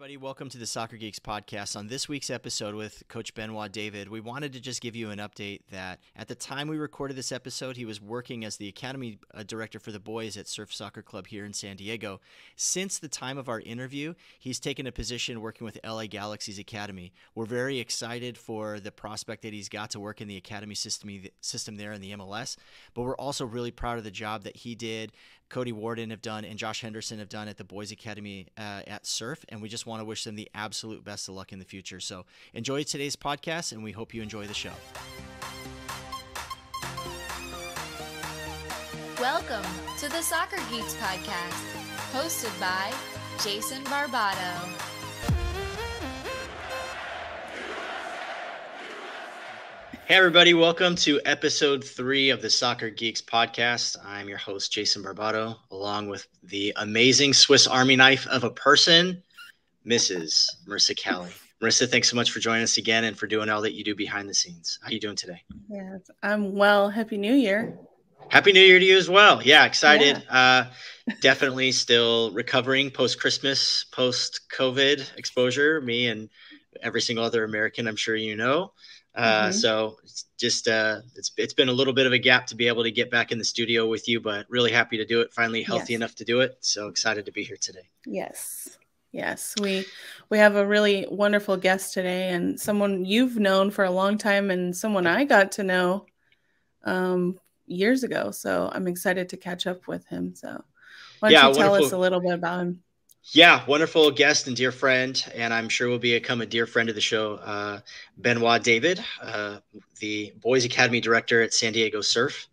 everybody. Welcome to the Soccer Geeks podcast. On this week's episode with Coach Benoit David, we wanted to just give you an update that at the time we recorded this episode, he was working as the Academy Director for the boys at Surf Soccer Club here in San Diego. Since the time of our interview, he's taken a position working with LA Galaxy's Academy. We're very excited for the prospect that he's got to work in the Academy system there in the MLS, but we're also really proud of the job that he did, Cody Warden have done, and Josh Henderson have done at the Boys Academy at Surf, and we just want to wish them the absolute best of luck in the future. So enjoy today's podcast, and we hope you enjoy the show. Welcome to the Soccer Geeks podcast, hosted by Jason Barbato. Hey everybody, welcome to episode 3 of the Soccer Geeks podcast. I'm your host, Jason Barbato, along with the amazing Swiss Army knife of a person, Mrs. Marissa Callie. Marissa, thanks so much for joining us again and for doing all that you do behind the scenes. How are you doing today? Yes, I'm well. Happy New Year. Happy New Year to you as well. Yeah, excited. Yeah. Definitely still recovering post-Christmas, post-COVID exposure, me and every single other American, I'm sure you know. So it's just, it's been a little bit of a gap to be able to get back in the studio with you, but really happy to do it. Finally healthy enough to do it. So excited to be here today. Yes. We have a really wonderful guest today, and someone you've known for a long time and someone I got to know, years ago. So I'm excited to catch up with him. So why don't you tell us a little bit about him? Yeah, wonderful guest and dear friend, and I'm sure will become a dear friend of the show, Benoit David, the Boys Academy Director at San Diego Surf.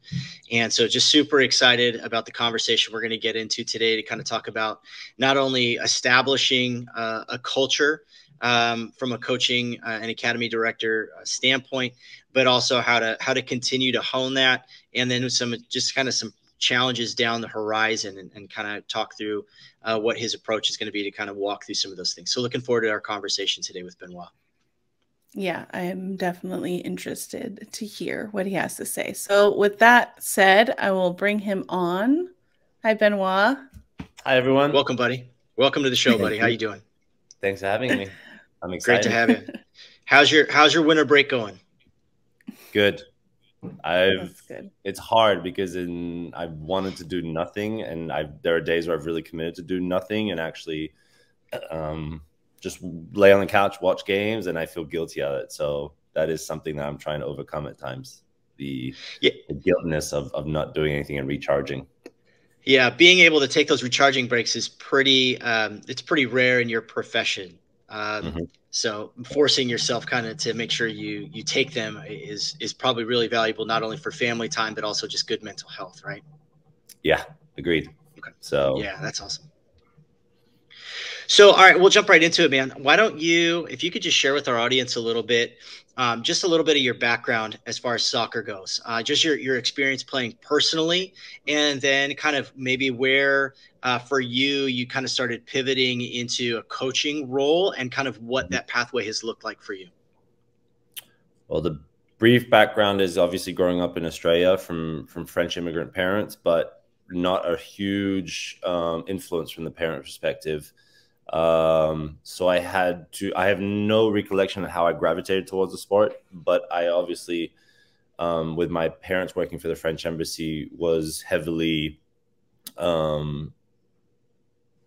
And so just super excited about the conversation we're going to get into today to kind of talk about not only establishing a culture from a coaching and academy director standpoint, but also how to continue to hone that, and then some challenges down the horizon and kind of talk through what his approach is going to be to kind of walk through some of those things. So looking forward to our conversation today with Benoit. Yeah, I am definitely interested to hear what he has to say. So with that said, I will bring him on. Hi, Benoit. Hi, everyone. Welcome, buddy. Welcome to the show, buddy. How you doing? Thanks for having me. I'm excited. Great to have you. How's your winter break going? Good. That's good. It's hard because I've wanted to do nothing, and there are days where I've really committed to do nothing and actually just lay on the couch, watch games, and I feel guilty of it. So that is something that I'm trying to overcome at times, the guiltiness of not doing anything and recharging. Yeah, being able to take those recharging breaks is pretty rare in your profession. So forcing yourself kind of to make sure you take them is probably really valuable, not only for family time, but also just good mental health, right? Yeah, agreed. Okay. So yeah, that's awesome. So, all right, we'll jump right into it, man. Why don't you, if you could just share with our audience a little bit, just a little bit of your background as far as soccer goes, just your experience playing personally, and then kind of maybe where for you kind of started pivoting into a coaching role and kind of what that pathway has looked like for you. Well, the brief background is obviously growing up in Australia from French immigrant parents, but not a huge influence from the parent perspective. So I have no recollection of how I gravitated towards the sport, but I obviously, with my parents working for the French embassy, was heavily,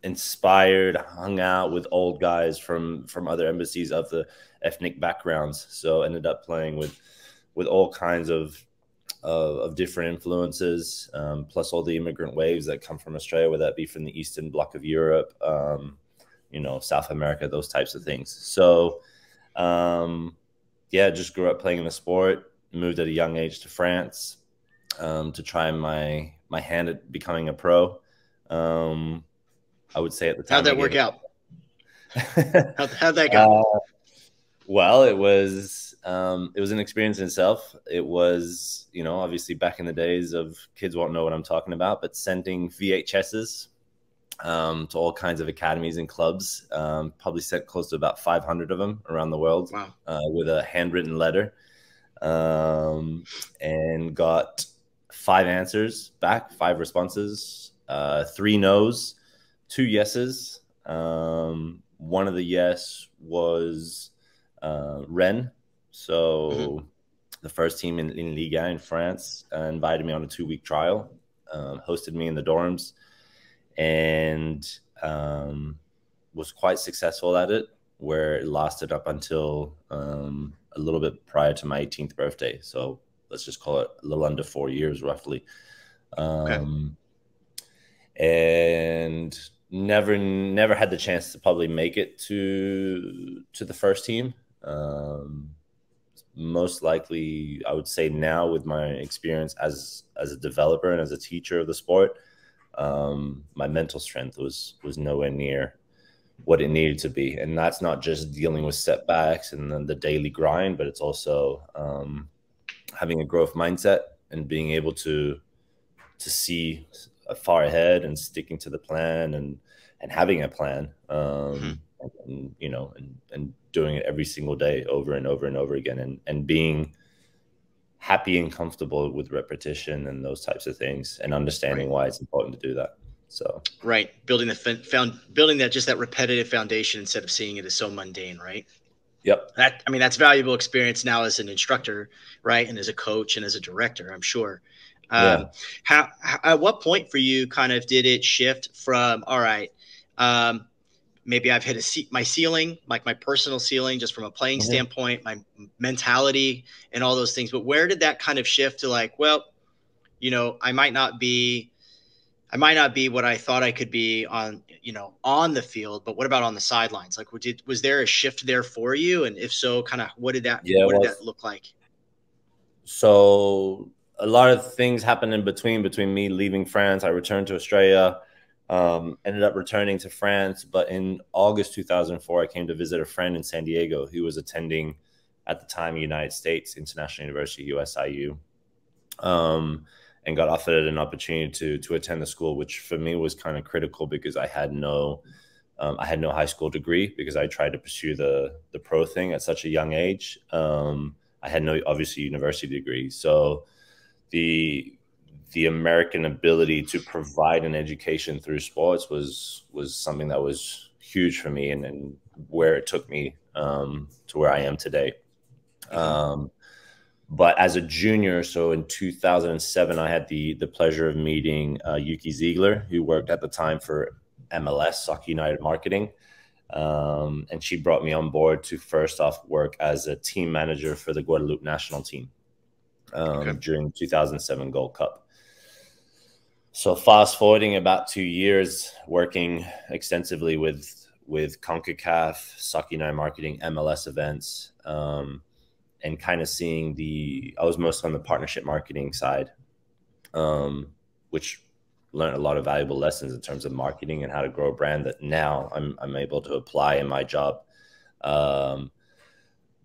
inspired, hung out with old guys from other embassies of the ethnic backgrounds. So ended up playing with all kinds of different influences, plus all the immigrant waves that come from Australia, whether that be from the Eastern Bloc of Europe, South America, those types of things. So, just grew up playing in the sport, moved at a young age to France to try my hand at becoming a pro. I would say at the time. How'd that work out? How'd that go? Well, it was an experience in itself. It was, obviously back in the days of kids won't know what I'm talking about, but sending VHSs to all kinds of academies and clubs, probably sent close to about 500 of them around the world. Wow. With a handwritten letter, and got 5 answers back, 5 responses, 3 no's, 2 yeses, One of the yes was Rennes. So the first team in Liga in France invited me on a 2-week trial, hosted me in the dorms, and was quite successful at it, where it lasted up until a little bit prior to my 18th birthday. So let's just call it a little under 4 years, roughly. And never had the chance to probably make it to the first team. Most likely, I would say now, with my experience as a developer and as a teacher of the sport, my mental strength was nowhere near what it needed to be. And that's not just dealing with setbacks and then the daily grind, but it's also having a growth mindset and being able to see far ahead and sticking to the plan and having a plan, and, you know, and doing it every single day over and over and over again, and being happy and comfortable with repetition and those types of things, and understanding why it's important to do that. So building that repetitive foundation instead of seeing it as so mundane, right? Yep. That's valuable experience now as an instructor, right, and as a coach and as a director, I'm sure. How at what point for you kind of did it shift from, all right, maybe I've hit my ceiling, like my personal ceiling, just from a playing standpoint, my mentality and all those things, but where did that kind of shift to, like, well, you know, I might not be what I thought I could be on the field, but what about on the sidelines? Like, was there a shift there for you? And if so, kind of what did that look like? So a lot of things happened in between me leaving France. I returned to Australia, ended up returning to France. But in August 2004, I came to visit a friend in San Diego who was attending at the time United States International University, U.S.A, and got offered an opportunity to attend the school, which for me was kind of critical because I had no high school degree, because I tried to pursue the pro thing at such a young age. I had no, obviously, university degree. So the American ability to provide an education through sports was something that was huge for me, and where it took me to where I am today. But as a junior, so in 2007, I had the pleasure of meeting Yuki Ziegler, who worked at the time for MLS, Soccer United Marketing. And she brought me on board to first off work as a team manager for the Guadeloupe national team during 2007 Gold Cup. So fast forwarding about 2 years, working extensively with CONCACAF, Soccer United Marketing, MLS events, and kind of seeing I was mostly on the partnership marketing side, which learned a lot of valuable lessons in terms of marketing and how to grow a brand that now I'm able to apply in my job.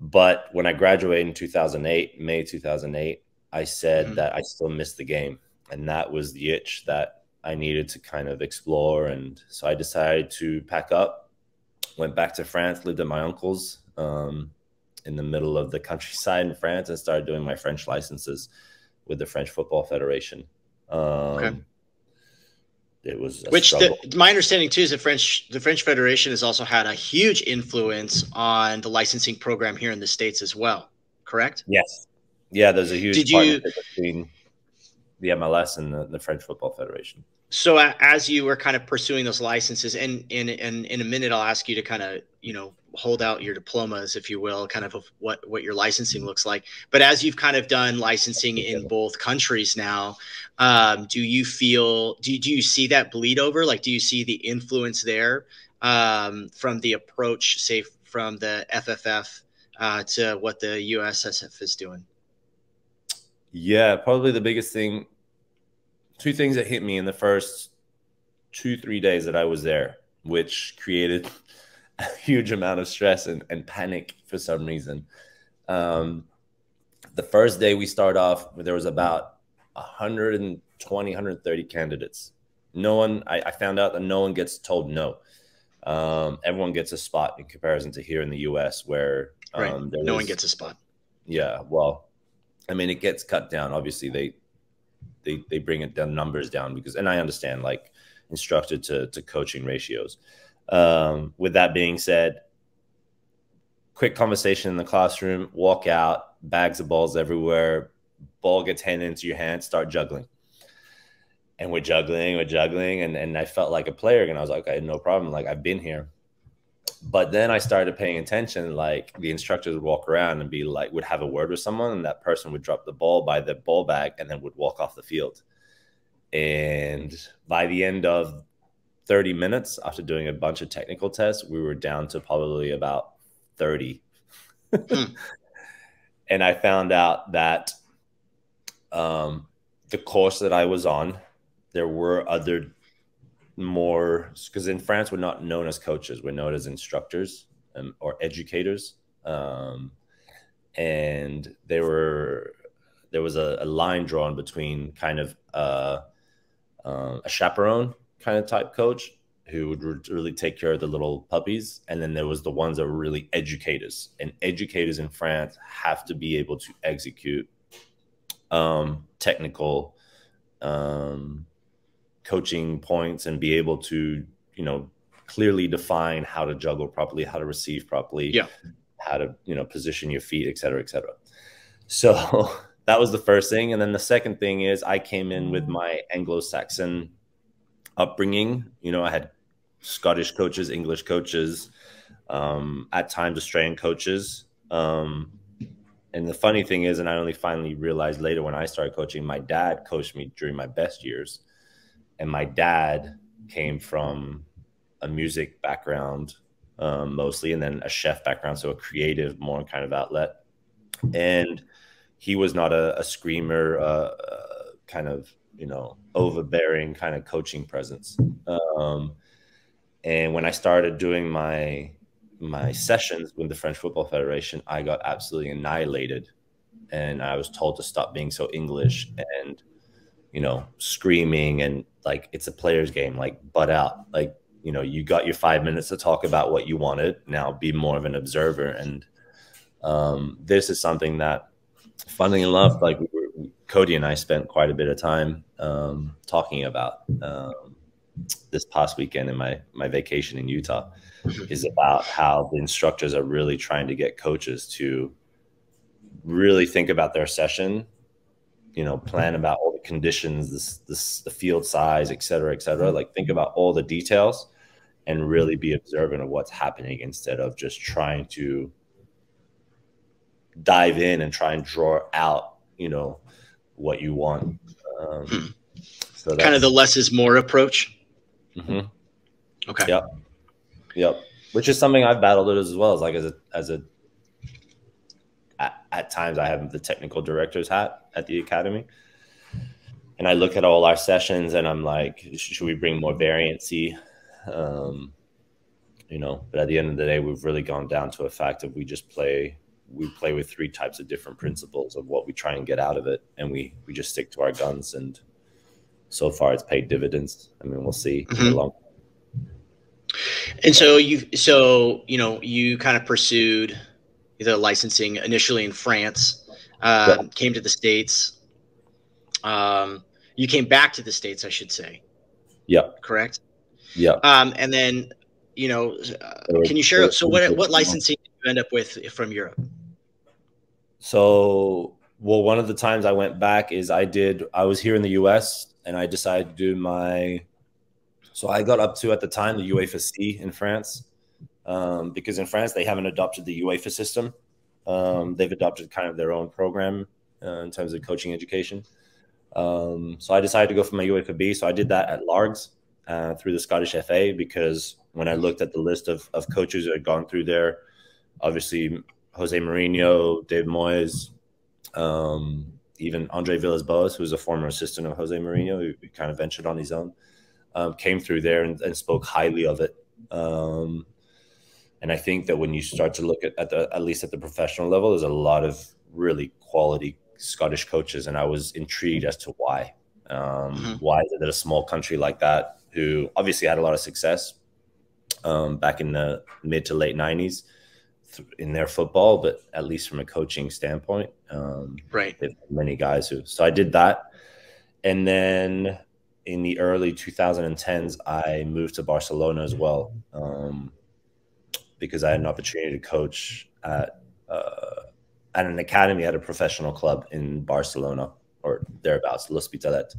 But when I graduated in 2008, May 2008, I said that I still missed the game. And that was the itch that I needed to kind of explore. And so I decided to pack up, went back to France, lived at my uncle's, in the middle of the countryside in France, and started doing my French licenses with the French Football Federation. It was my understanding too is the French Federation has also had a huge influence on the licensing program here in the States as well. Correct? Yes. Yeah, there's a huge partnership between the MLS and the French Football Federation. So as you were kind of pursuing those licenses, and in a minute, I'll ask you to kind of, hold out your diplomas, if you will, kind of what your licensing looks like. But as you've kind of done licensing in both countries now, do you see that bleed over? Like, do you see the influence there from the approach, say, from the FFF to what the USSF is doing? Yeah, probably the biggest thing, two things that hit me in the first 2-3 days that I was there, which created a huge amount of stress and panic for some reason. The first day we start off, there was about 120, 130 candidates. I found out that no one gets told no. Everyone gets a spot in comparison to here in the U.S. where no one gets a spot. Yeah, well, I mean, it gets cut down. Obviously, they bring it down, numbers down, because, and I understand, like, instructor to coaching ratios. With that being said, quick conversation in the classroom, walk out, bags of balls everywhere, ball gets handed into your hand, start juggling. And we're juggling, and I felt like a player, and I was like, okay, no problem. Like, I've been here. But then I started paying attention. Like, the instructors would walk around and be like, would have a word with someone, and that person would drop the ball by the ball bag and then would walk off the field. And by the end of 30 minutes, after doing a bunch of technical tests, we were down to probably about 30. And I found out that the course that I was on, there were other more, because in France, we're not known as coaches. We're known as instructors or educators. And there was a line drawn between kind of a chaperone kind of type coach who would really take care of the little puppies. And then there was the ones that were really educators. And educators in France have to be able to execute technical coaching points and be able to, clearly define how to juggle properly, how to receive properly, how to, position your feet, et cetera, et cetera. So that was the first thing. And then the second thing is I came in with my Anglo-Saxon upbringing. I had Scottish coaches, English coaches, at times Australian coaches. And the funny thing is, and I only finally realized later when I started coaching, my dad coached me during my best years. And my dad came from a music background mostly, and then a chef background, so a creative, more kind of outlet. And he was not a screamer, kind of, overbearing kind of coaching presence. And when I started doing my sessions with the French Football Federation, I got absolutely annihilated. And I was told to stop being so English and, screaming, and like, it's a player's game, like, butt out. Like, you got your 5 minutes to talk about what you wanted. Now be more of an observer. And this is something that, funnily enough, like Cody and I spent quite a bit of time talking about this past weekend in my vacation in Utah, is about how the instructors are really trying to get coaches to really think about their session, plan about all the conditions, the field size, et cetera, like think about all the details and really be observant of what's happening instead of just trying to dive in and try and draw out, what you want. So that's kind of the less is more approach. Okay. Yep. Which is something I've battled it as well, as like at times I have the technical director's hat at the academy, and I look at all our sessions and I'm like, should we bring more variancy? But at the end of the day, we've really gone down to a fact of we play with 3 types of different principles of what we try and get out of it, and we just stick to our guns, and so far it's paid dividends. I mean, we'll see in the long. And so you kind of pursued the licensing initially in France, came to the States. You came back to the States, I should say. Yeah. Correct. Yeah. And then, can you share? So what licensing did you end up with from Europe? So, well, one of the times I went back is I was here in the U.S. and I decided to do so I got up to, at the time, the U.A.C. in France, because in France, they haven't adopted the UEFA system. They've adopted kind of their own program in terms of coaching education. So I decided to go for my UEFA. So I did that at Largs through the Scottish FA, because when I looked at the list of coaches who had gone through there, obviously Jose Mourinho, David Moyes, even Andre Villas-Boas, who's a former assistant of Jose Mourinho, who kind of ventured on his own, came through there and spoke highly of it. And I think that when you start to look at least at the professional level, there's a lot of really quality Scottish coaches, and I was intrigued as to why. Why is it that a small country like that, who obviously had a lot of success back in the mid to late 90s in their football, but at least from a coaching standpoint, right? many guys who. So I did that, and then in the early 2010s, I moved to Barcelona as well, because I had an opportunity to coach at an academy at a professional club in Barcelona or thereabouts, L'Hospitalet.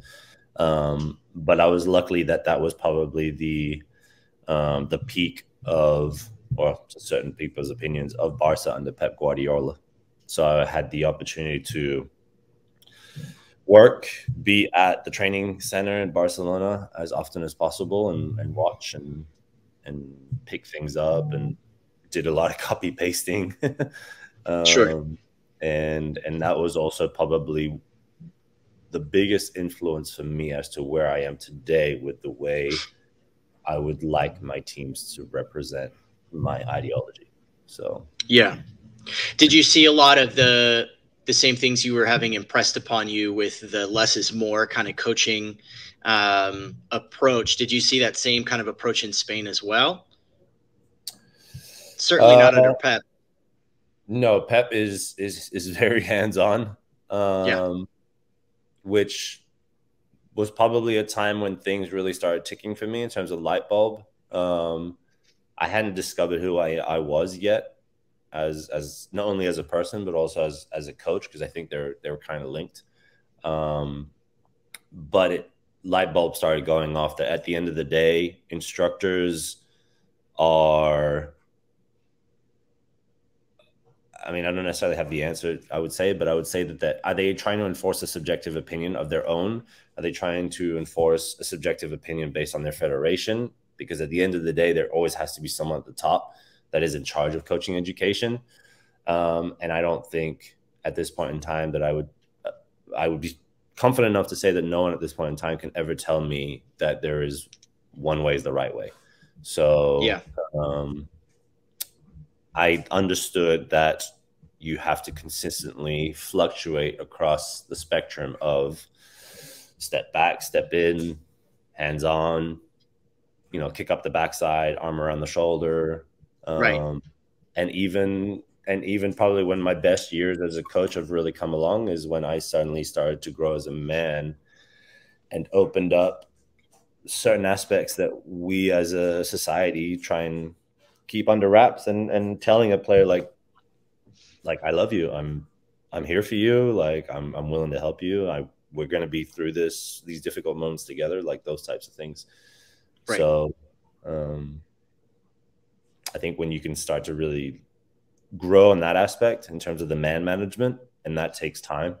But I was lucky that was probably the peak of, or to certain people's opinions, of Barca under Pep Guardiola. So I had the opportunity to be at the training center in Barcelona as often as possible and watch and pick things up, and did a lot of copy pasting. Sure. And that was also probably the biggest influence for me as to where I am today with the way I would like my teams to represent my ideology. So, yeah. Did you see a lot of the same things you were having impressed upon you with the less is more kind of coaching approach? Did you see that same kind of approach in Spain as well? Certainly not under Pep. No, Pep is very hands-on, which was probably a time when things really started ticking for me in terms of light bulb. I hadn't discovered who I was yet, as not only as a person but also as a coach, because I think they were kind of linked. But light bulb started going off that at the end of the day, instructors are, I mean, I don't necessarily have the answer, I would say, but I would say that are they trying to enforce a subjective opinion of their own? Are they trying to enforce a subjective opinion based on their federation? Because at the end of the day, there always has to be someone at the top that is in charge of coaching education. And I don't think at this point in time that I would be confident enough to say that no one at this point in time can ever tell me that there is one way is the right way. So yeah. I understood that you have to consistently fluctuate across the spectrum of step back, step in, hands on, kick up the backside, arm around the shoulder. Right. And even probably when my best years as a coach have really come along is when I suddenly started to grow as a man and opened up certain aspects that we as a society try and keep under wraps, and telling a player like I love you, I'm here for you, like I'm willing to help you, we're going to be through these difficult moments together, like those types of things. Right. So I think when you can start to really grow in that aspect in terms of the man management, and that takes time,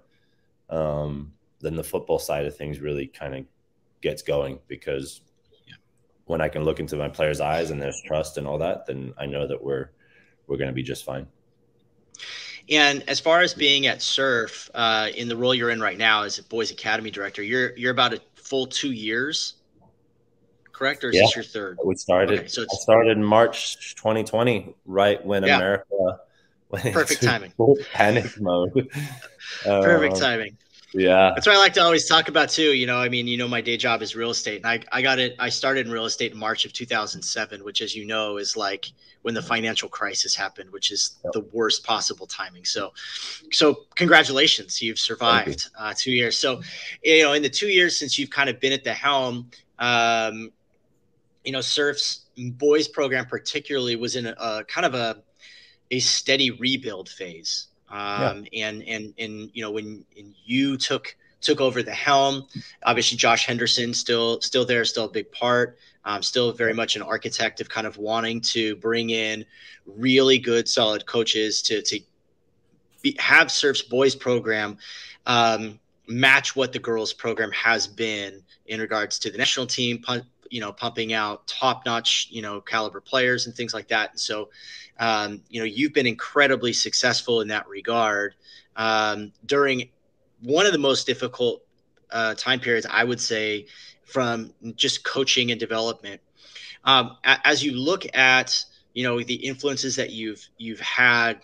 then the football side of things really kind of gets going, because when I can look into my players' eyes and there's trust and all that, then I know that we're going to be just fine. And as far as being at Surf, in the role you're in right now as a boys academy director, you're about a full 2 years, correct? Or is this your third? I started in March 2020, right when America went perfect into timing, full panic mode. Perfect timing. Yeah. That's what I like to always talk about too. I mean, my day job is real estate, and I started in real estate in March of 2007, which, as you know, is like when the financial crisis happened, which is the worst possible timing. So congratulations, you've survived 2 years. So, in the 2 years since you've kind of been at the helm, Surf's boys program particularly was in a kind of a steady rebuild phase. And when you took over the helm, obviously Josh Henderson still there, still a big part, still very much an architect of kind of wanting to bring in really good, solid coaches to have Surf's boys program match what the girls program has been in regards to the national team, pumping out top-notch, caliber players and things like that. And so, you've been incredibly successful in that regard during one of the most difficult time periods, I would say, from just coaching and development. As you look at, the influences that you've had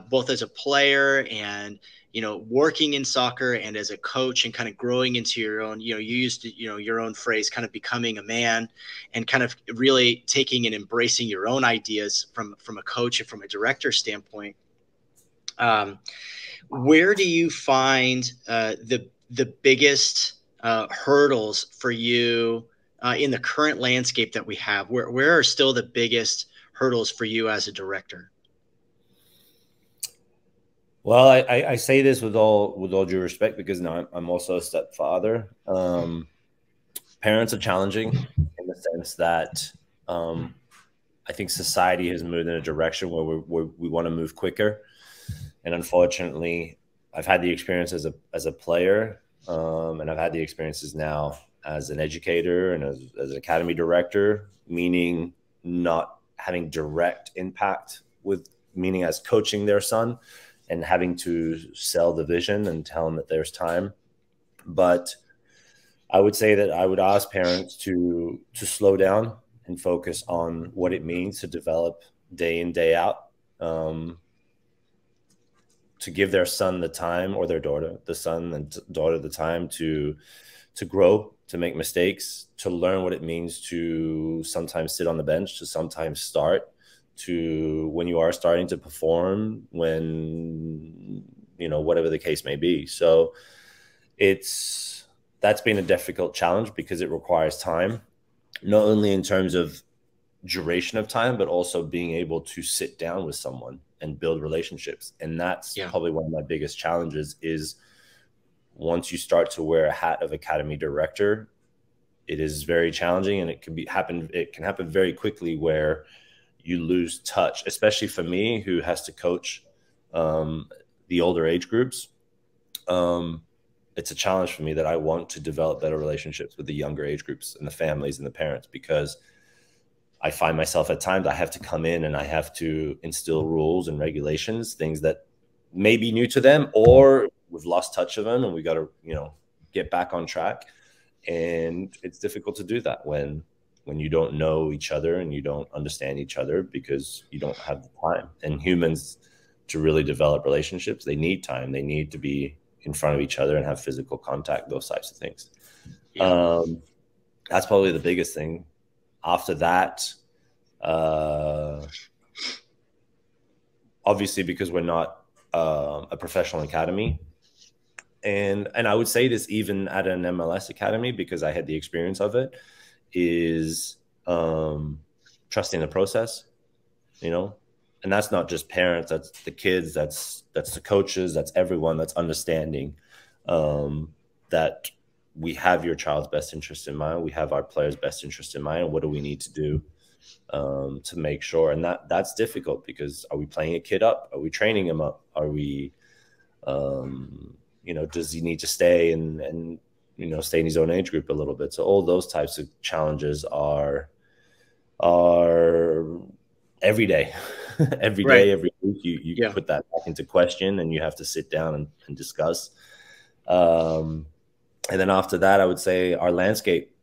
both as a player and, working in soccer and as a coach, and kind of growing into your own, you used, your own phrase, kind of becoming a man, and kind of really taking and embracing your own ideas from a coach and from a director standpoint. Where do you find the biggest hurdles for you in the current landscape that we have? Where are still the biggest hurdles for you as a director? Well, I say this with all due respect, because now I'm also a stepfather. Parents are challenging in the sense that I think society has moved in a direction where we want to move quicker, and unfortunately, I've had the experience as a player, and I've had the experiences now as an educator and as an academy director, meaning not having direct impact meaning as coaching their son and having to sell the vision and tell them that there's time. But I would say that I would ask parents to slow down and focus on what it means to develop day in, day out, to give their son the time, or their daughter, the son and daughter, the time to grow, to make mistakes, to learn what it means to sometimes sit on the bench, to sometimes start, to when you are starting to perform, when, whatever the case may be. So that's been a difficult challenge, because it requires time, not only in terms of duration of time, but also being able to sit down with someone and build relationships. And that's probably one of my biggest challenges, is once you start to wear a hat of academy director, it is very challenging, and it can happen very quickly, where you lose touch, especially for me, who has to coach the older age groups. It's a challenge for me that I want to develop better relationships with the younger age groups and the families and the parents, because I find myself at times I have to come in and I have to instill rules and regulations, things that may be new to them, or we've lost touch of them and we got to, get back on track. And it's difficult to do that when you don't know each other and you don't understand each other, because you don't have the time. And humans, to really develop relationships, they need time. They need to be in front of each other and have physical contact, those types of things. Yeah. That's probably the biggest thing. After that, obviously, because we're not a professional academy, and I would say this even at an MLS academy, because I had the experience of it, is trusting the process, and that's not just parents, that's the kids, that's the coaches, that's everyone, that's understanding that we have your child's best interest in mind, we have our players' best interest in mind, and what do we need to do to make sure. And that's difficult, because are we playing a kid up? Are we training him up? Are we does he need to stay and stay in his own age group a little bit? So all those types of challenges are every day. Every day, every week, you put that back into question, and you have to sit down and discuss. And then after that, I would say our landscape.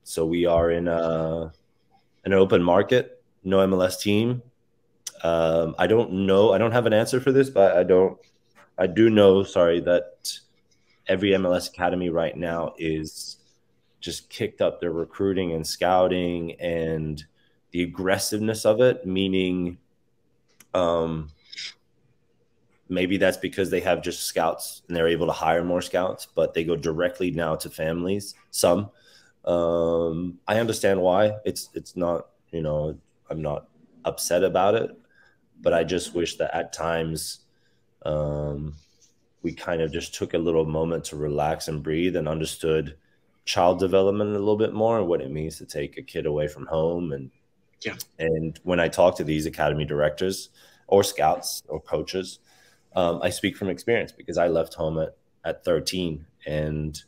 So we are in an open market, no MLS team. I don't know. I don't have an answer for this, but I do know, that every MLS academy right now is just kicked up their recruiting and scouting and the aggressiveness of it, meaning maybe that's because they have just scouts and they're able to hire more scouts, but they go directly now to families. Some, I understand why. It's not, I'm not upset about it, but I just wish that at times we kind of just took a little moment to relax and breathe and understood child development a little bit more, and what it means to take a kid away from home. And when I talk to these academy directors or scouts or coaches, I speak from experience, because I left home at 13, and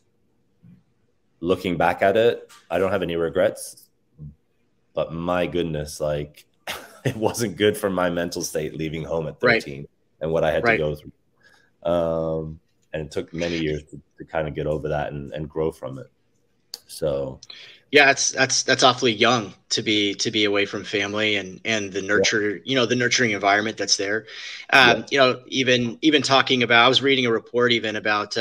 looking back at it, I don't have any regrets, but my goodness, it wasn't good for my mental state leaving home at 13 and what I had to go through. And it took many years to kind of get over that and grow from it. So yeah, that's awfully young to be away from family and the nurture, the nurturing environment that's there. Even talking about, I was reading a report even about,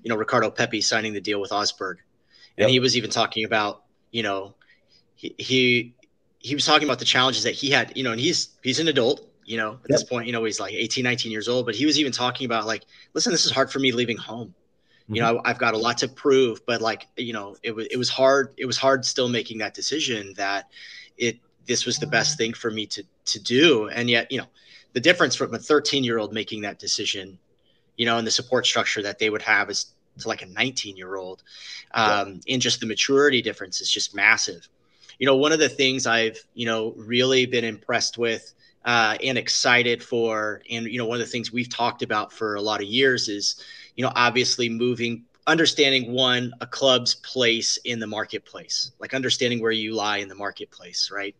Ricardo Pepi signing the deal with Augsburg, and he was even talking about, he was talking about the challenges that he had, and he's an adult, at this point, he's like 18, 19 years old, but he was even talking about listen, this is hard for me leaving home. You know, I've got a lot to prove, but like, you know, it was hard. It was hard still making that decision that this was the best thing for me to do. And yet, you know, the difference from a 13-year-old making that decision, you know, and the support structure that they would have is to like a 19-year-old, and just the maturity difference is just massive. You know, one of the things I've, you know, really been impressed with, and excited for, and, you know, one of the things we've talked about for a lot of years is, you know, obviously understanding a club's place in the marketplace, like understanding where you lie in the marketplace, right?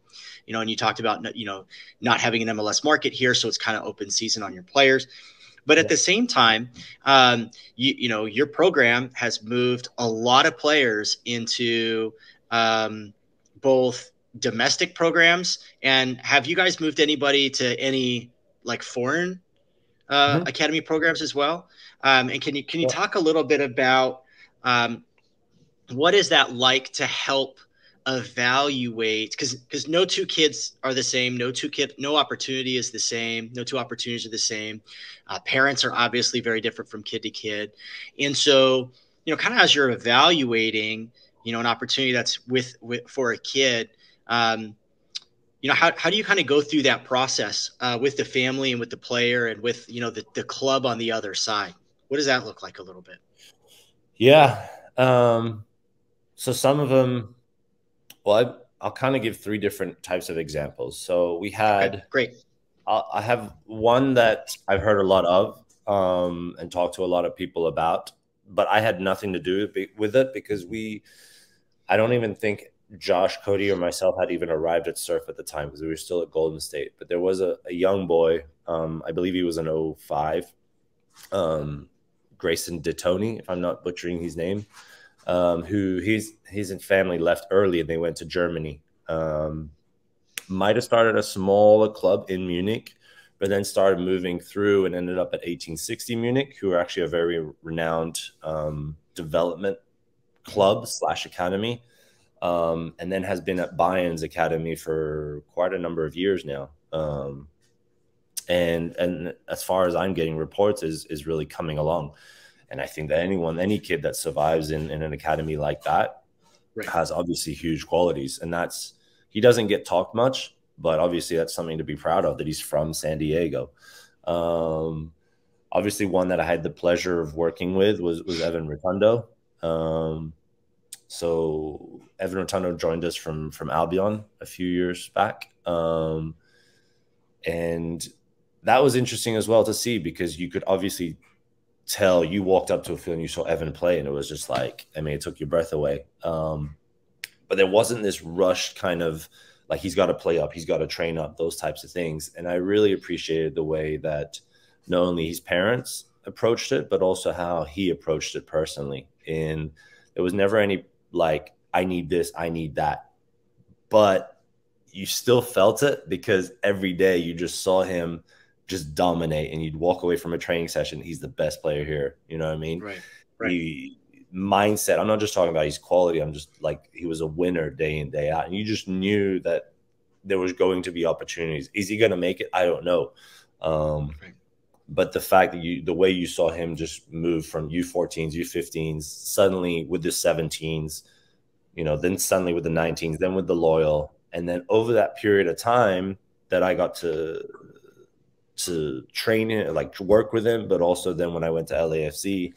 You know, and you talked about, you know, not having an MLS market here, so it's kind of open season on your players. But at the same time, you know, your program has moved a lot of players into both domestic programs, and have you guys moved anybody to any like foreign academy programs as well? And can you talk a little bit about what is that like to help evaluate, because no two kids are the same, no opportunity is the same, no two opportunities are the same. Parents are obviously very different from kid to kid, and so, you know, kind of as you're evaluating, you know, an opportunity that's for a kid, you know, how do you kind of go through that process with the family and with the player and with, you know, the club on the other side? What does that look like a little bit? Yeah. So some of them, well, I'll kind of give 3 different types of examples. So we had, great. I have one that I've heard a lot of and talked to a lot of people about, but I had nothing to do with it because I don't even think Josh, Cody, or myself had even arrived at Surf at the time because we were still at Golden State. But there was a young boy, I believe he was an 05, Grayson DeToni, if I'm not butchering his name, who his family left early and they went to Germany. Might have started a smaller club in Munich, but then started moving through and ended up at 1860 Munich, who are actually a very renowned development club / academy, and then has been at Bayern's academy for quite a number of years now. And as far as I'm getting reports, is really coming along. And I think that any kid that survives in an academy like that has obviously huge qualities. And he doesn't get talked much, but obviously that's something to be proud of, that he's from San Diego. Obviously one that I had the pleasure of working with was Evan Rotundo. So Evan Rotundo joined us from Albion a few years back. And that was interesting as well to see, because you could obviously tell, you walked up to a field and you saw Evan play and it was just like, I mean, it took your breath away. But there wasn't this rushed kind of like, he's got to play up, he's got to train up, those types of things. And I really appreciated the way that not only his parents approached it, but also how he approached it personally. And there was never any like, I need this, I need that. But you still felt it because every day you just saw him just dominate, and you'd walk away from a training session, he's the best player here. You know what I mean? Right. Mindset. I'm not just talking about his quality. I'm just like, he was a winner day in, day out. And you just knew that there was going to be opportunities. Is he going to make it? I don't know. But the fact that the way you saw him just move from U14s, U15s, suddenly with the 17s, you know, then suddenly with the 19s, then with the Loyal. And then over that period of time that I got to train him, like work with him, but also then when I went to LAFC,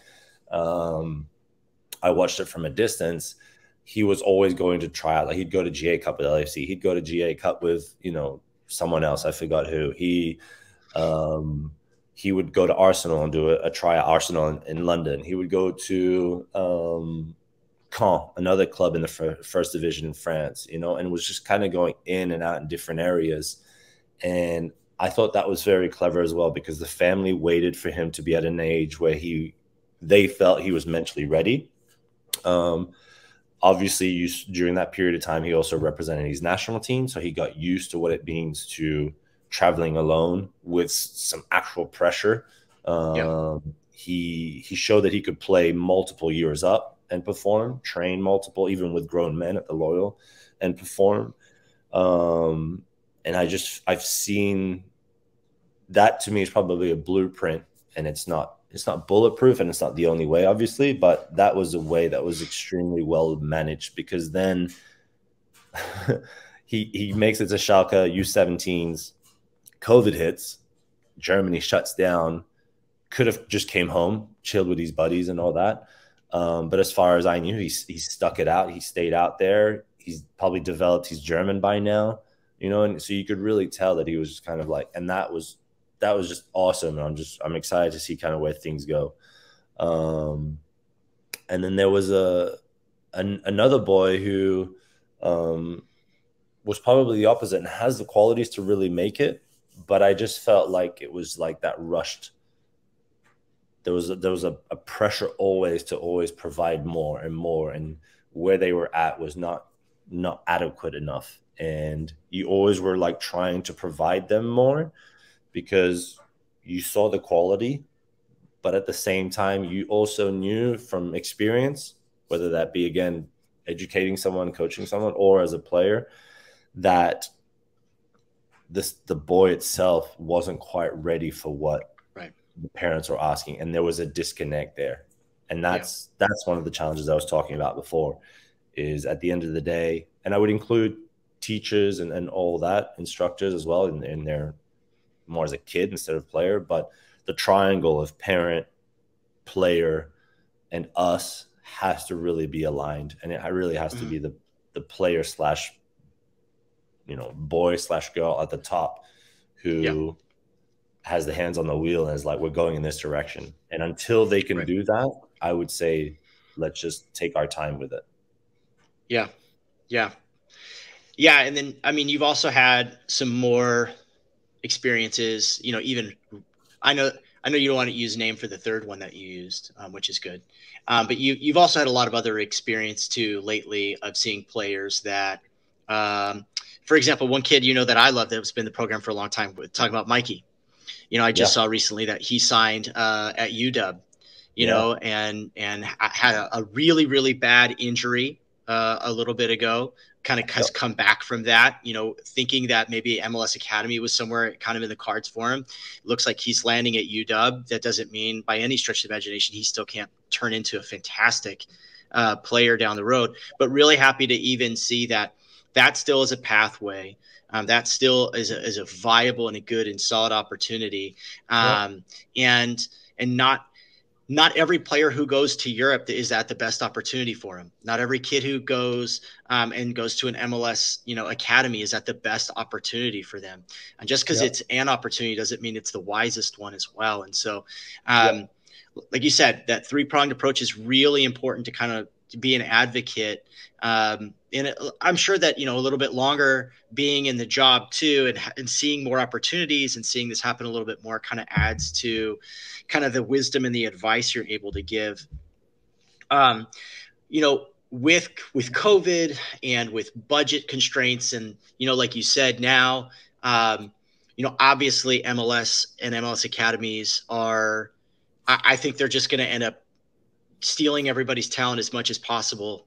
I watched it from a distance. He was always going to try out. Like he'd go to GA Cup with LAFC. He'd go to GA Cup with, you know, someone else. I forgot who. He would go to Arsenal and do a try at Arsenal in London. He would go to Caen, another club in the first division in France, you know, and was just kind of going in and out in different areas. And I thought that was very clever as well, because the family waited for him to be at an age where they felt he was mentally ready. Obviously, during that period of time, he also represented his national team, so he got used to what it means to traveling alone with some actual pressure. He showed that he could play multiple years up and perform, train multiple, even with grown men at the Loyal, and perform. And I've seen that. To me is probably a blueprint, and it's not bulletproof, and it's not the only way, obviously, but that was a way that was extremely well managed, because then he makes it to Schalke U17s, COVID hits, Germany shuts down, could have just came home, chilled with his buddies and all that. But as far as I knew, he stuck it out. He stayed out there. He's probably developed his German by now, you know, and so you could really tell that he was just kind of like, and that was just awesome. And I'm excited to see kind of where things go. And then there was another boy who was probably the opposite and has the qualities to really make it, but I just felt like it was like that rushed. There was a pressure always to provide more and more, and where they were at was not adequate enough. And you always were like trying to provide them more because you saw the quality, but at the same time, you also knew from experience, whether that be, again, educating someone, coaching someone, or as a player, that the boy itself wasn't quite ready for what the parents were asking, and there was a disconnect there. And that's one of the challenges I was talking about before, is at the end of the day, and I would include teachers and all that, instructors as well, in their more as a kid instead of player, but the triangle of parent, player, and us has to really be aligned, and it really has to be the player slash, you know, boy slash girl at the top who has the hands on the wheel and is like, we're going in this direction. And until they can do that, I would say, let's just take our time with it. Yeah. And then, I mean, you've also had some more experiences, you know, even I know you don't want to use a name for the third one that you used, which is good. But you've also had a lot of other experience too lately of seeing players that, for example, one kid, you know, that I love that's been in the program for a long time, talking about Mikey. You know, I just saw recently that he signed at UW, you know, and had a really, really bad injury a little bit ago, kind of has come back from that, you know, thinking that maybe MLS Academy was somewhere kind of in the cards for him. It looks like he's landing at UW. That doesn't mean by any stretch of imagination he still can't turn into a fantastic player down the road, but really happy to even see that still is a pathway. That still is a viable and a good and solid opportunity. And not every player who goes to Europe is that the best opportunity for him. Not every kid who goes and goes to an MLS, you know, academy is that the best opportunity for them. And just because it's an opportunity doesn't mean it's the wisest one as well. And so, like you said, that three-pronged approach is really important to kind of be an advocate. And I'm sure that, you know, a little bit longer being in the job too, and seeing more opportunities and seeing this happen a little bit more kind of adds to kind of the wisdom and the advice you're able to give. You know, with COVID and with budget constraints, and, you know, like you said, now, you know, obviously MLS and MLS academies are, I think they're just going to end up stealing everybody's talent as much as possible.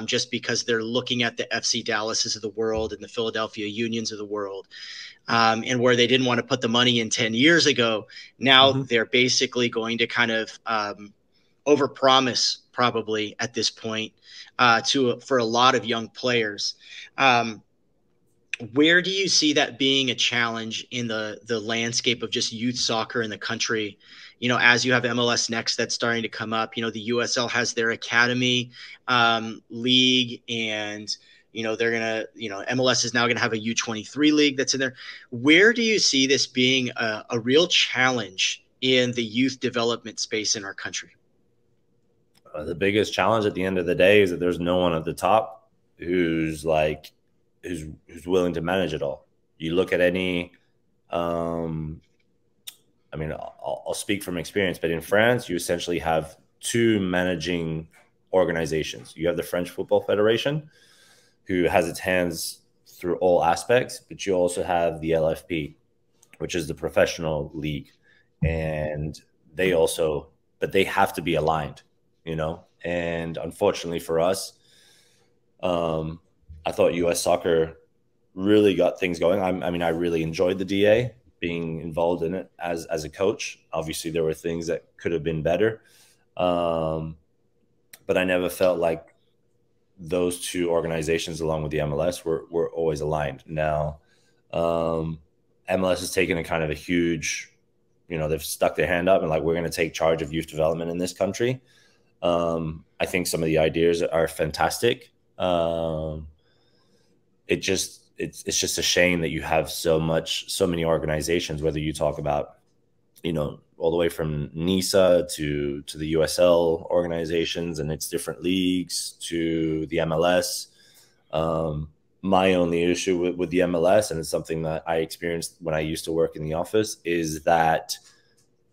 Just because they're looking at the FC Dallases of the world and the Philadelphia Unions of the world, and where they didn't want to put the money in 10 years ago, now they're basically going to kind of overpromise probably at this point for a lot of young players. Where do you see that being a challenge in the landscape of just youth soccer in the country? You know, as you have MLS Next that's starting to come up, you know, the U.S.A. has their academy league, and, you know, they're going to, you know, MLS is now going to have a U23 league that's in there. Where do you see this being a real challenge in the youth development space in our country? The biggest challenge at the end of the day is that there's no one at the top who's willing to manage it all. You look at any, I mean, I'll speak from experience, but in France, you essentially have two managing organizations. You have the French Football Federation, who has its hands through all aspects, but you also have the LFP, which is the professional league. And they have to be aligned, you know? And unfortunately for us, I thought U.S. soccer really got things going. I mean, I really enjoyed the DA. being involved in it as a coach. Obviously, there were things that could have been better, but I never felt like those two organizations, along with the MLS, were always aligned. Now, MLS has taken a kind of a huge, they've stuck their hand up and like, we're going to take charge of youth development in this country. I think some of the ideas are fantastic. It's just a shame that you have so many organizations, whether you talk about, all the way from NISA to the U.S.A. organizations and its different leagues to the MLS. My only issue with the MLS, and it's something that I experienced when I used to work in the office, is that,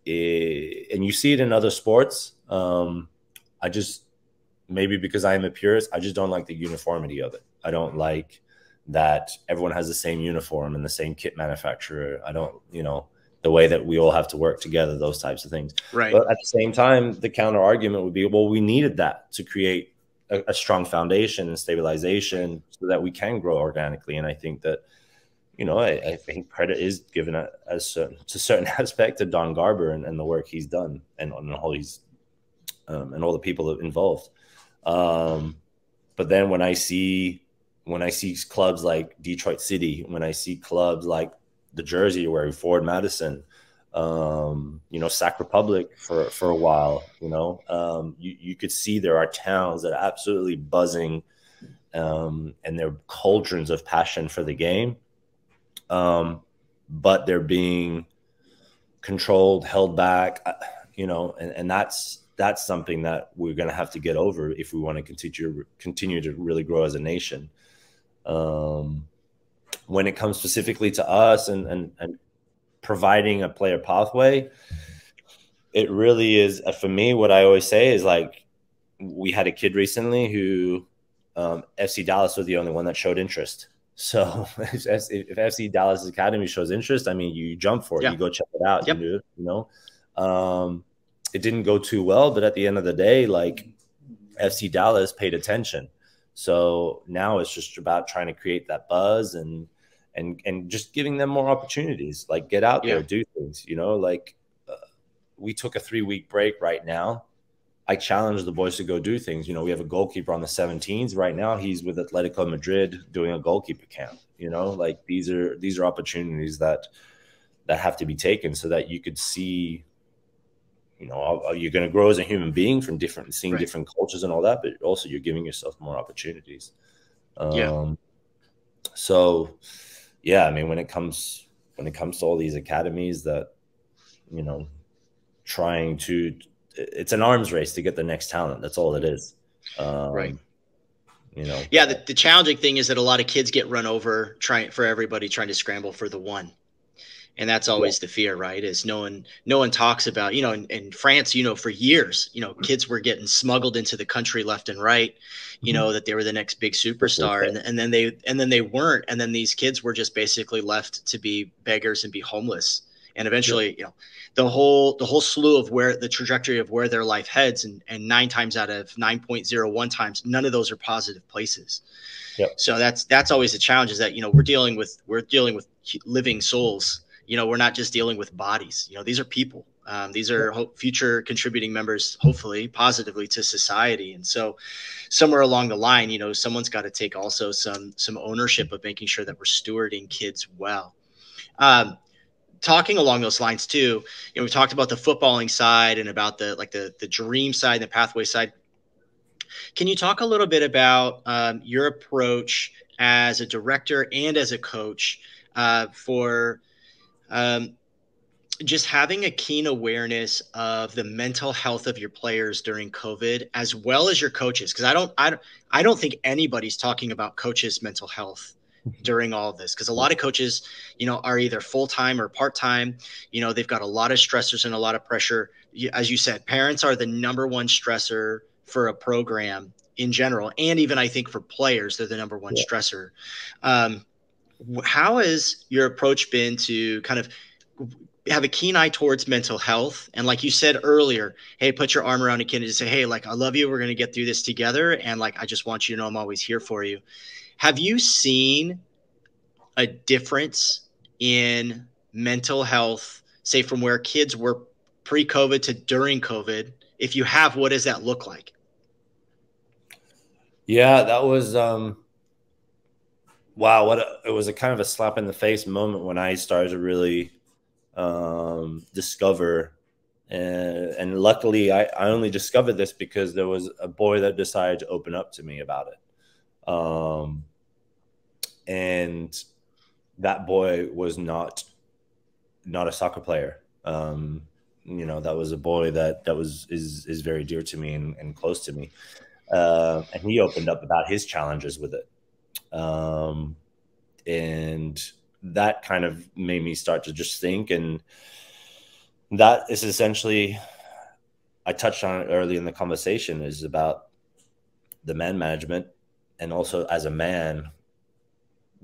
and you see it in other sports, maybe because I am a purist, I just don't like the uniformity of it. I don't like that everyone has the same uniform and the same kit manufacturer. I don't, the way that we all have to work together, those types of things. Right. But at the same time, the counter argument would be, well, we needed that to create a strong foundation and stabilization so that we can grow organically. And I think that, I think credit is given to a certain aspect of Don Garber and the work he's done and all the people involved. But then when I see clubs like Detroit City, when I see clubs like the Jersey where Ford Madison, Sac Republic for a while, you could see there are towns that are absolutely buzzing, and they're cauldrons of passion for the game. But they're being controlled, held back, and that's something that we're going to have to get over if we want to continue to really grow as a nation. When it comes specifically to us and providing a player pathway, it really is, for me, what I always say is, like, we had a kid recently who FC Dallas was the only one that showed interest. So if FC Dallas Academy shows interest, I mean, you jump for it. Yeah. You go check it out. Yep. You do it, it didn't go too well, but at the end of the day, like, FC Dallas paid attention. So now it's just about trying to create that buzz and just giving them more opportunities. Like, get out there, do things, we took a 3-week break right now. I challenge the boys to go do things. We have a goalkeeper on the 17s right now. He's with Atletico Madrid doing a goalkeeper camp. Like, these are opportunities that have to be taken so that you could see, you're going to grow as a human being from seeing different cultures and all that, but also you're giving yourself more opportunities. So yeah, I mean, when it comes to all these academies that, it's an arms race to get the next talent. That's all it is. Right. Yeah. The challenging thing is that a lot of kids get run over trying to scramble for the one. And that's always the fear, right? Is no one talks about, in France, for years, kids were getting smuggled into the country left and right, that they were the next big superstar. And then they weren't. And then these kids were just basically left to be beggars and be homeless. And eventually, the whole slew of where the trajectory of where their life heads, and 9 times out of 9.01 times, none of those are positive places. Yep. So that's always the challenge, is that, we're dealing with living souls. We're not just dealing with bodies. These are people. These are future contributing members, hopefully positively, to society. And so somewhere along the line, someone's got to take also some ownership of making sure that we're stewarding kids well. Talking along those lines too, we talked about the footballing side and about the dream side, the pathway side. Can you talk a little bit about your approach as a director and as a coach for just having a keen awareness of the mental health of your players during COVID, as well as your coaches? Because I don't think anybody's talking about coaches' mental health during all of this, because a lot of coaches, are either full-time or part-time. They've got a lot of stressors and a lot of pressure. As you said, parents are the number one stressor for a program in general, and even I think for players, they're the number one stressor. How has your approach been to kind of have a keen eye towards mental health? And like you said earlier, hey, put your arm around a kid and just say, hey, like, I love you. We're going to get through this together. And like, I just want you to know I'm always here for you. Have you seen a difference in mental health, say from where kids were pre-COVID to during COVID? If you have, what does that look like? Yeah, that was wow. It was a kind of a slap in the face moment when I started to really discover, and luckily I only discovered this because there was a boy that decided to open up to me about it, and that boy was not a soccer player. That was a boy that is very dear to me and close to me. And he opened up about his challenges with it. And that kind of made me start to just think. And that is essentially, I touched on it early in the conversation, is about the man management. And also as a man,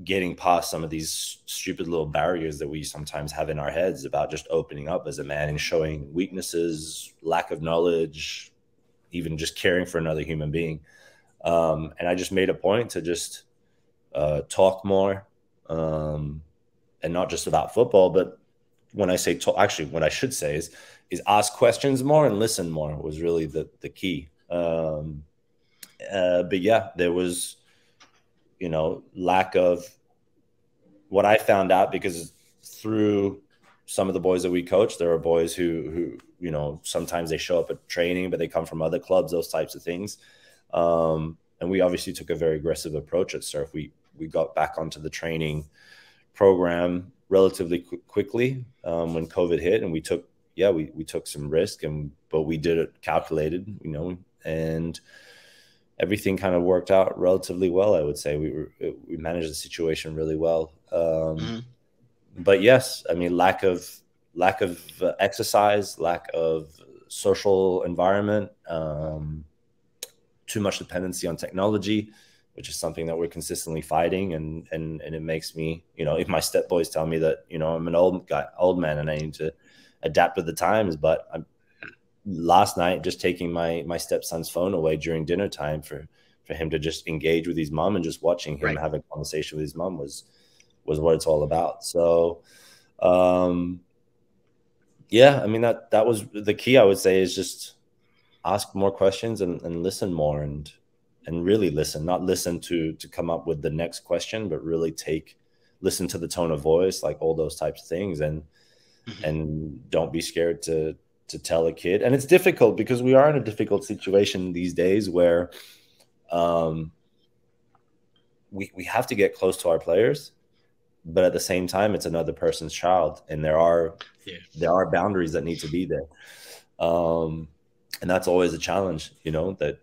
getting past some of these stupid little barriers that we sometimes have in our heads about just opening up as a man and showing weaknesses, lack of knowledge, even just caring for another human being. And I just made a point to just talk more, and not just about football, but when I say talk, actually what I should say is ask questions more and listen more was really the key. But yeah, there was, lack of what I found out, because through some of the boys that we coach, there are boys who sometimes they show up at training, but they come from other clubs, those types of things. And we obviously took a very aggressive approach at Surf. We got back onto the training program relatively quickly when COVID hit, and we took some risk, but we did it calculated, and everything kind of worked out relatively well. I would say we managed the situation really well. But yes, I mean, lack of exercise, lack of social environment, too much dependency on technology, which is something that we're consistently fighting. And it makes me, if my step boys tell me that, I'm an old man and I need to adapt with the times, but last night, just taking my stepson's phone away during dinner time for him to just engage with his mom, and just watching him have a conversation with his mom was what it's all about. So, yeah, I mean, that was the key, I would say, is just ask more questions and listen more, and really listen, not listen to come up with the next question, but really listen to the tone of voice, like all those types of things. And don't be scared to tell a kid. And it's difficult because we are in a difficult situation these days where we have to get close to our players, but at the same time, it's another person's child, and there are boundaries that need to be there. And that's always a challenge, that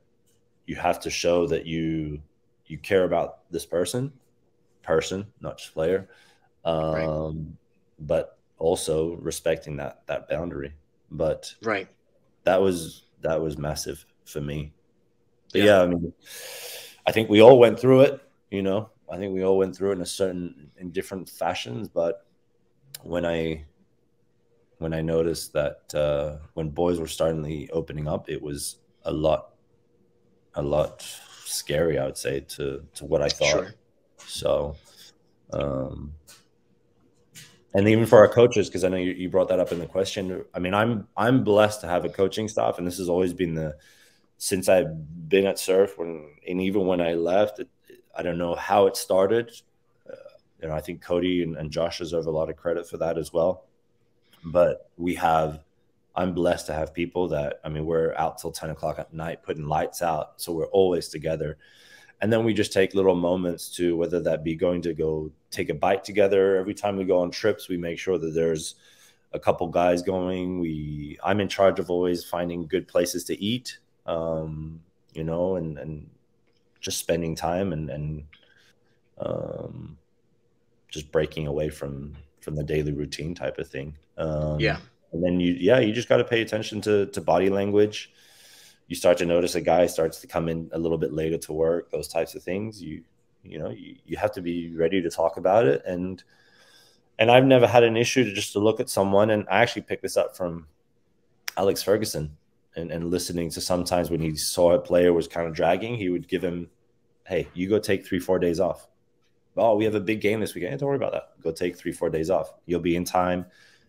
you have to show that you care about this person, not just player, but also respecting that boundary. But that was massive for me. But yeah, I mean, I think we all went through it, I think we all went through it in different fashions. But when I noticed that when boys were starting opening up, it was a lot scary, I would say, to what I thought. Sure. So, and even for our coaches, because I know you brought that up in the question. I mean, I'm blessed to have a coaching staff, and this has always been since I've been at Surf, and even when I left, I don't know how it started. I think Cody and Josh deserve a lot of credit for that as well. But I'm blessed to have people that, I mean, we're out till 10 o'clock at night putting lights out, so we're always together. And then we just take little moments to, whether that be going to go take a bite together. Every time we go on trips, we make sure that there's a couple guys going. I'm in charge of always finding good places to eat, and just spending time and just breaking away from the daily routine type of thing. And then you just got to pay attention to body language. You start to notice a guy starts to come in a little bit later to work, those types of things. You have to be ready to talk about it. And I've never had an issue to look at someone. And I actually picked this up from Alex Ferguson and listening to, sometimes when he saw a player was kind of dragging, he would give him, hey, you go take 3-4 days off. oh, we have a big game this weekend. Don't worry about that. Go take 3-4 days off. You'll be in time.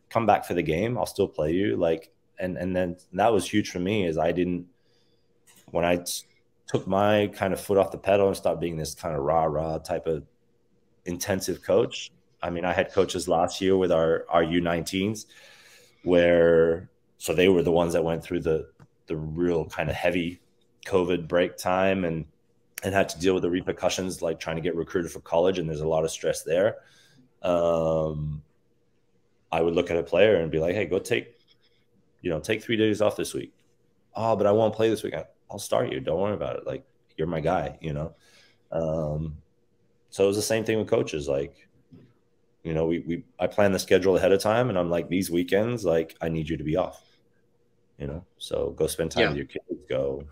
Come back for the game. I'll still play you. Like, and then that was huge for me is when I took my kind of foot off the pedal and stopped being this kind of rah-rah type of intensive coach. I mean, I had coaches last year with our U19s so they were the ones that went through the real kind of heavy COVID break time and had to deal with the repercussions, like trying to get recruited for college. And there's a lot of stress there. I would look at a player and be like, hey, go take 3 days off this week. Oh, but I won't play this weekend. I'll start you. Don't worry about it. Like, you're my guy, So it was the same thing with coaches. Like, I plan the schedule ahead of time and I'm like, these weekends, like, I need you to be off, so go spend time with your kids, go.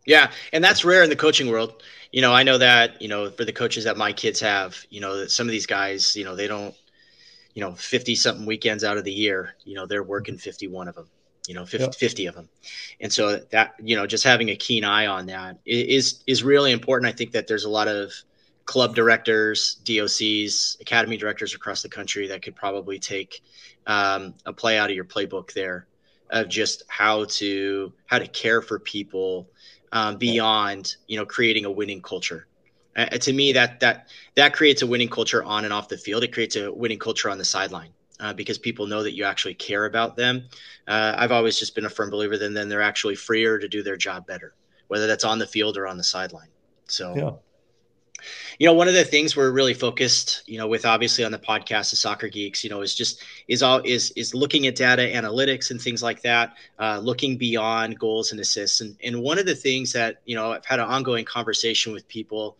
Yeah. And that's rare in the coaching world. I know that, for the coaches that my kids have, that some of these guys, they don't, 50 something weekends out of the year, they're working 51 of them, 50 of them. And so that, just having a keen eye on that is really important. I think that there's a lot of club directors, DOCs, academy directors across the country that could probably take a play out of your playbook there of just how to care for people beyond, creating a winning culture. To me, that creates a winning culture on and off the field. It creates a winning culture on the sideline because people know that you actually care about them. I've always just been a firm believer that then they're actually freer to do their job better, whether that's on the field or on the sideline. So, one of the things we're really focused, with obviously on the podcast, the Soccer Geeks, is looking at data analytics and things like that, looking beyond goals and assists. And one of the things that, I've had an ongoing conversation with people,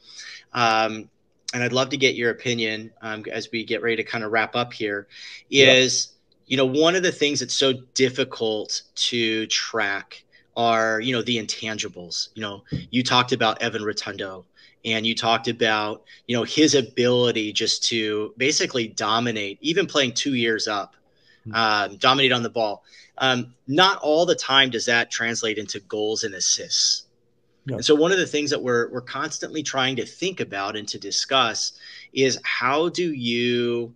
and I'd love to get your opinion as we get ready to kind of wrap up here is, one of the things that's so difficult to track are, the intangibles. You talked about Evan Rotundo. And you talked about, his ability just to basically dominate, even playing 2 years up, dominate on the ball. Not all the time does that translate into goals and assists. Yeah. And so one of the things that we're constantly trying to think about and to discuss is how do you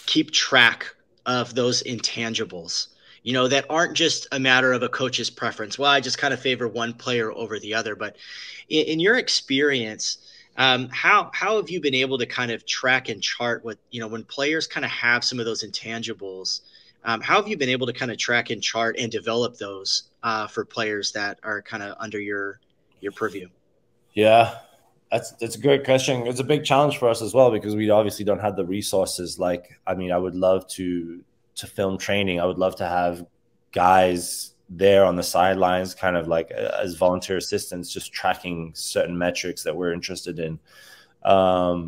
keep track of those intangibles? That aren't just a matter of a coach's preference. Well, I just kind of favor one player over the other. But in your experience, how have you been able to kind of track and chart what, when players kind of have some of those intangibles, how have you been able to kind of track and chart and develop those for players that are kind of under your purview? Yeah, that's a great question. It's a big challenge for us as well because we obviously don't have the resources. I would love to film training. I would love to have guys there on the sidelines, kind of like as volunteer assistants, just tracking certain metrics that we're interested in. I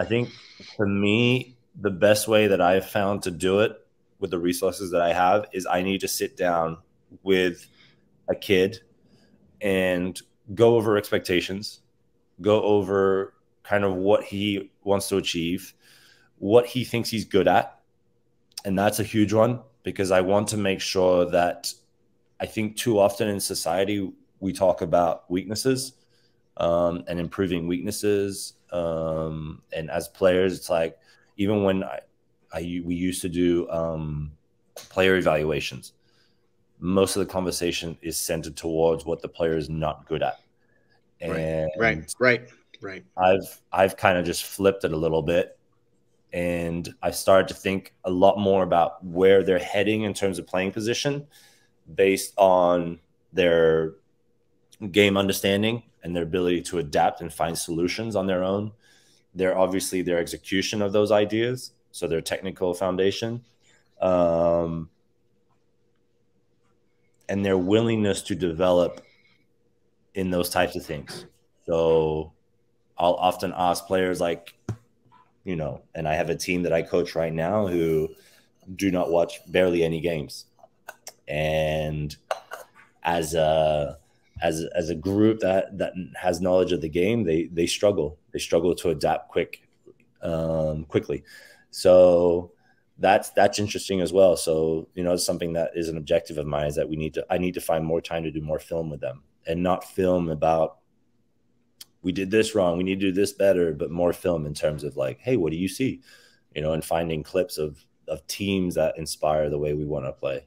think for me, the best way that I've found to do it with the resources that I have is I need to sit down with a kid and go over expectations, go over kind of what he wants to achieve, what he thinks he's good at. And that's a huge one because I want to make sure that I think too often in society, we talk about weaknesses and improving weaknesses. And as players, it's like, even when we used to do player evaluations, most of the conversation is centered towards what the player is not good at. And right. I've kind of just flipped it a little bit. And I started to think a lot more about where they're heading in terms of playing position based on their game understanding and their ability to adapt and find solutions on their own. They're obviously their execution of those ideas, so their technical foundation, and their willingness to develop in those types of things. So I'll often ask players like, and I have a team that I coach right now who do not watch barely any games. And as a group that has knowledge of the game, they struggle. They struggle to adapt quickly. So that's interesting as well. So, it's something that is an objective of mine is that I need to find more time to do more film with them. and not film about, we did this wrong, we need to do this better, but more film in terms of like, hey, what do you see? You know, and finding clips of teams that inspire the way we want to play.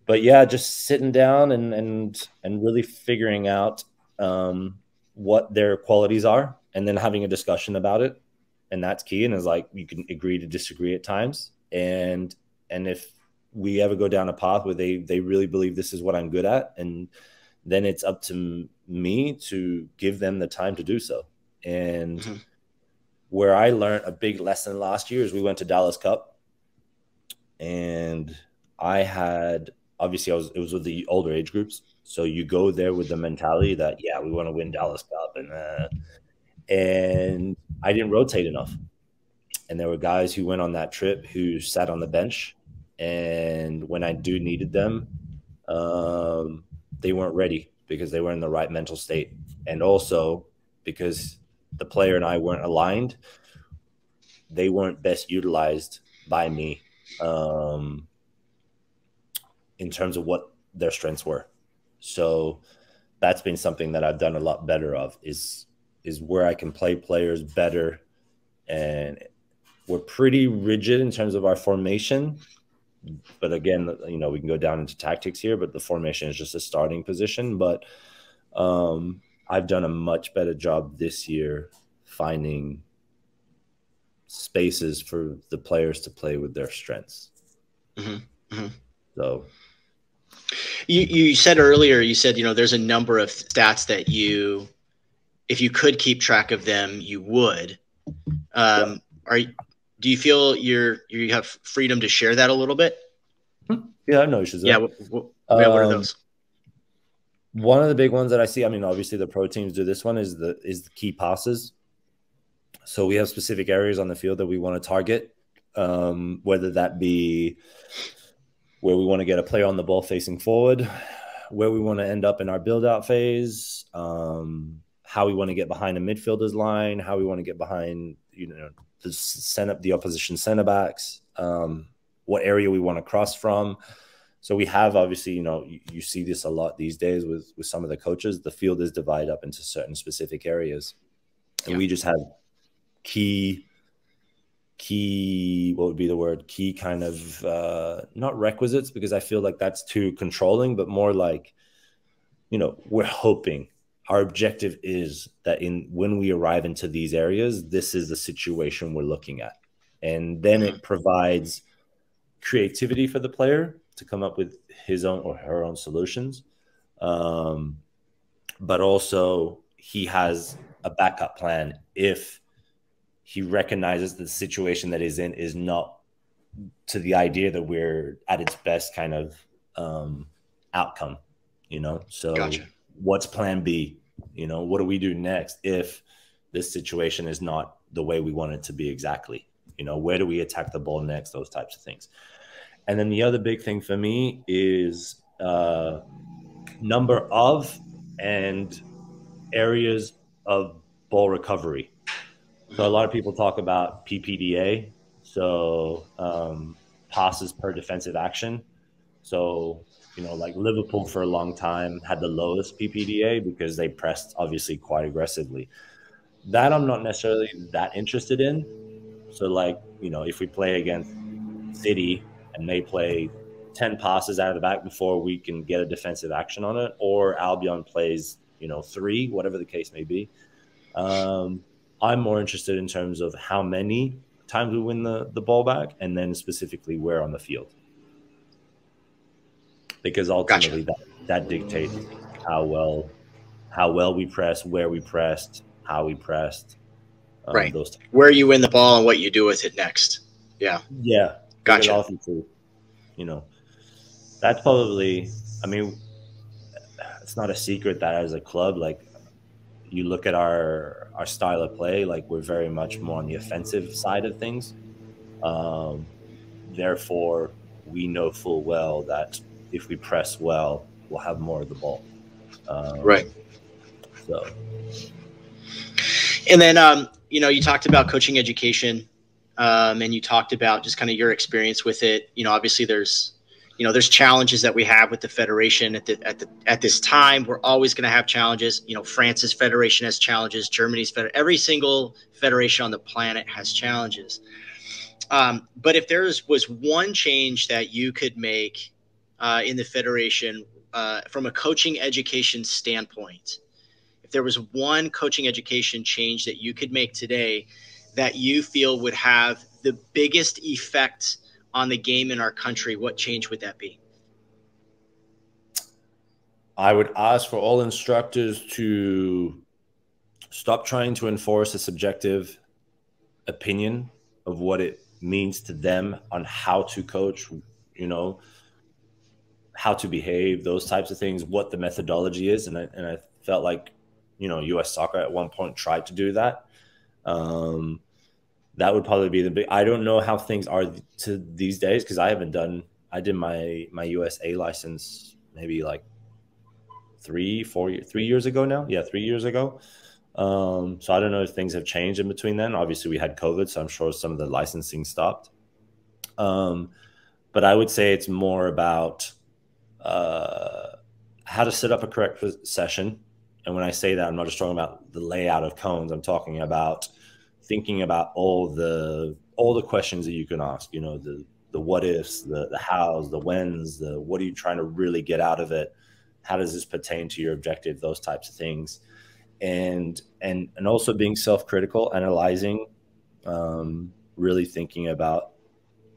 But yeah, just sitting down and really figuring out what their qualities are, and then having a discussion about it. And that's key. And it's like, you can agree to disagree at times. And if we ever go down a path where they really believe this is what I'm good at, and then it's up to me to give them the time to do so. And where I learned a big lesson last year is we went to Dallas Cup, and I had, obviously it was with the older age groups. So you go there with the mentality that, yeah, we want to win Dallas Cup. And I didn't rotate enough. And there were guys who went on that trip who sat on the bench. And when I needed them, they weren't ready because they weren't in the right mental state. And also because the player and I weren't aligned, they weren't best utilized by me in terms of what their strengths were. So that's been something that I've done a lot better of, is where I can play players better. And we're pretty rigid in terms of our formation. But again, you know, we can go down into tactics here, but the formation is just a starting position. But I've done a much better job this year finding spaces for the players to play with their strengths. So you said earlier, you said, you know, there's a number of stats that you, if you could keep track of them, you would. Do you feel you have freedom to share that a little bit? Yeah, no issues. Yeah, what are those? One of the big ones that I see, I mean, obviously the pro teams do this one, is the key passes. So we have specific areas on the field that we want to target, whether that be where we want to get a player on the ball facing forward, where we want to end up in our build-out phase, how we want to get behind a midfielder's line, how we want to get behind, you know, the opposition center backs, what area we want to cross from. So we have, obviously, you know, you see this a lot these days with some of the coaches. The field is divided up into certain specific areas, and we just have key, what would be the word? Key kind of, not requisites, because I feel like that's too controlling, but more like, you know, we're hoping, our objective is that when we arrive into these areas, this is the situation we're looking at. And then it provides creativity for the player to come up with his own or her own solutions. But also he has a backup plan if he recognizes the situation that he's in is not to the idea that we're at its best kind of outcome, you know? So Gotcha. What's plan B? You know, what do we do next if this situation is not the way we want it to be exactly? You know, where do we attack the ball next? Those types of things. And then the other big thing for me is number of and areas of ball recovery. So a lot of people talk about PPDA, so passes per defensive action. So, you know, like Liverpool for a long time had the lowest PPDA because they pressed obviously quite aggressively. That I'm not necessarily that interested in. So like, you know, if we play against City and they play 10 passes out of the back before we can get a defensive action on it, or Albion plays, you know, 3, whatever the case may be. I'm more interested in terms of how many times we win the ball back, and then specifically where on the field. Because ultimately that dictates how well we press, where we pressed, how we pressed. Right. Where you win the ball and what you do with it next. Yeah. Yeah. Gotcha. Also, you know, that's probably, I mean, it's not a secret that as a club, like, you look at our style of play, like we're very much more on the offensive side of things. Therefore, we know full well that if we press well, we'll have more of the ball. Right. So. And then, you know, you talked about coaching education, and you talked about just kind of your experience with it. You know, obviously there's, there's challenges that we have with the federation at this time. We're always going to have challenges. France's federation has challenges. Germany's every single federation on the planet has challenges. But if there was one change that you could make in the federation from a coaching education standpoint, if there was one coaching education change that you could make today that you feel would have the biggest effect on the game in our country, what change would that be? I would ask for all instructors to stop trying to enforce a subjective opinion of what it means to them on how to coach, how to behave, those types of things, what the methodology is. And I felt like, U.S. Soccer at one point tried to do that. That would probably be the big. I don't know how things are to these days because I did my U.S.A. license maybe like 3 years ago now. Yeah, 3 years ago. So I don't know if things have changed in between then. Obviously, we had COVID, so I'm sure some of the licensing stopped. But I would say it's more about how to set up a correct session. And when I say that, I'm not just talking about the layout of cones. I'm talking about thinking about all the questions that you can ask, the what ifs, the hows, the whens, the what are you trying to really get out of it? How does this pertain to your objective? Those types of things. And also being self-critical, analyzing, really thinking about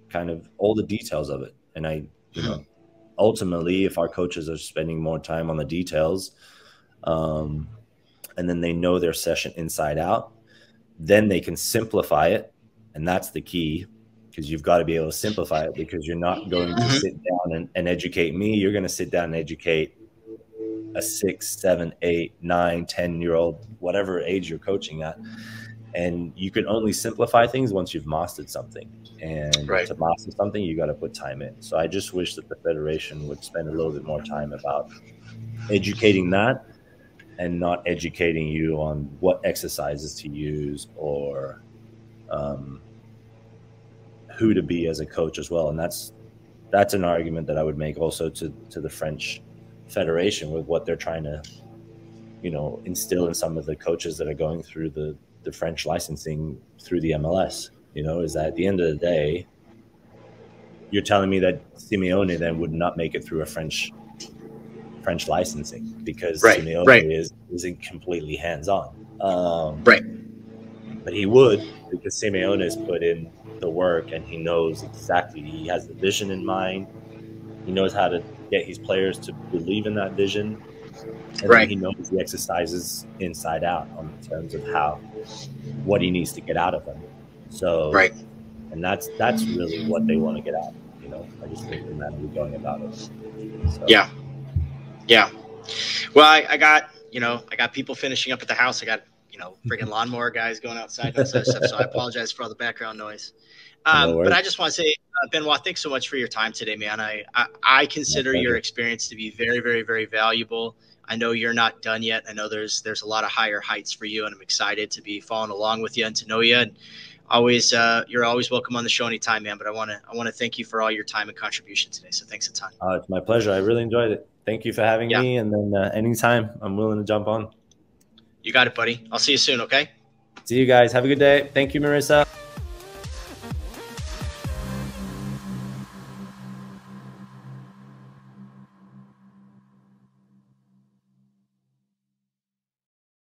kind of all the details of it. And ultimately, if our coaches are spending more time on the details, and then they know their session inside out, then they can simplify it. And that's the key, because you've got to be able to simplify it, because you're not going to sit down and educate me. You're going to sit down and educate a 6, 7, 8, 9, 10-year-old, whatever age you're coaching at. And you can only simplify things once you've mastered something. And to master something, you got to put time in. So I just wish that the federation would spend a little bit more time about educating that, and not educating you on what exercises to use or who to be as a coach as well. And that's an argument that I would make also to the French Federation with what they're trying to, instill in some of the coaches that are going through the French licensing through the MLS, is that at the end of the day, you're telling me that Simeone then would not make it through a French licensing because Simeone isn't completely hands-on. But he would, because Simeone has put in the work and he knows exactly, he has the vision in mind. He knows how to get his players to believe in that vision. And then he knows the exercises inside out in terms of what he needs to get out of them. So, and that's really what they want to get out. I just think the manner we're going about it. So. Yeah. Well, I got people finishing up at the house. I got, friggin' lawnmower guys going outside and that stuff. So I apologize for all the background noise. But I just want to say, Benoit, thanks so much for your time today, man. I consider your experience to be very, very, very valuable. I know you're not done yet. I know there's a lot of higher heights for you, and I'm excited to be following along with you and to know you. And you're always welcome on the show anytime, man. But I want to thank you for all your time and contribution today. So thanks a ton. It's my pleasure. I really enjoyed it. Thank you for having me. And then anytime, I'm willing to jump on. You got it, buddy. I'll see you soon, okay? See you guys. Have a good day. Thank you, Marissa.